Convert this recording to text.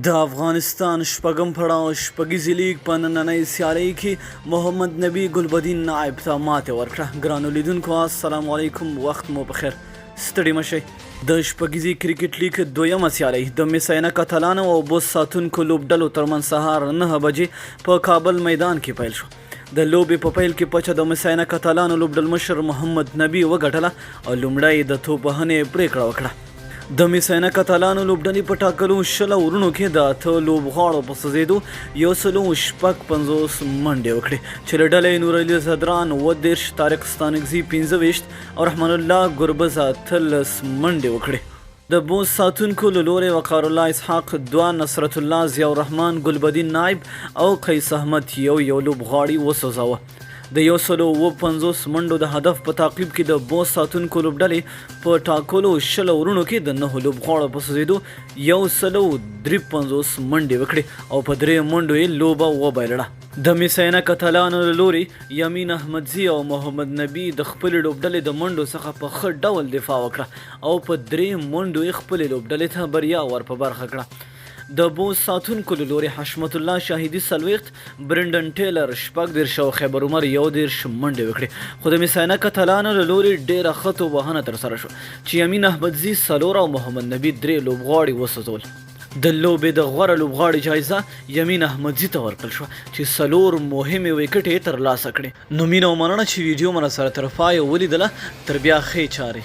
د افغانستان شپږم پړاو شپږیزې لیګ په نننۍ سیالۍ کې محمد نبي ګلبدین نایب ته ماتې ورکړه. ګرانو لیدونکو السلام علیکم، وخت مو بخیر، ستړي مشئ. د شپږیزې کرکټ لیګ دویمه سیالۍ د میسینا کاتالانو او بوس ساتونکو لوبډلو ترمنځ سهار 9 بجې په کابل میدان کې پیل شو. د لوبې په پیل کې پچه د میسینا کاتالانو لوبډل مشر محمد نبي وګټله او لومړی د توپ وهنې پریکړه وکړه. د میسینا کاتالانو لوبډلې په ټاکلو 10 اورونو کې د 8 لوبغاړو په سوځېدو 156 منډې وکړې چې له ډلې نورعلي زدران 30، طارق ستانکزي 25 او رحمان الله ګربز 13 منډې وکړې. د بوس ساتونکو له لوري وقار الله اسحاق 2، نصرت الله ضیاء الرحمن ګلبدین نایب او قیس احمد یو لوبغاړي وسوځاوه. د 150 منډو د هدف په تعقیب کې د بوس ساتونکو لوبډلې په ټاکلو 10 اورونو کې د 9 لوبغاړو په سوځېدو 153 منډې وکړې او په 3 منډو یې لوبه وبایلله. د میسینا کاتالانو له لوري یمین احمدزي او محمد نبي د خپلې لوبډلې د منډو څخه په ښه ډول دفاع وکړه او په 3 منډو یې خپلې لوبډلې ته بریا ور په برخه کړه. د بوس ساتونکو له لوري حشمت الله شاهدي 40، برندن ټیلر 14 او خیبر عمر 11 منډې وکړې. خو د میسینا کاتالانو له لوري ډېره ښه توپ وهنه ترسره شو چې یمین احمدزي 4 او محمد نبي 3 لوبغاړي وسوځول. د لوبې د غوره لوبغاړي جایزه یمین احمدزي ته ورکړل شوه چې 4 مهمې ویکټې ترلاسه کړې. نو مینه او مننه چې ویډیو مو راسره تر پایه ولیدله. تر بیا ښې چارې.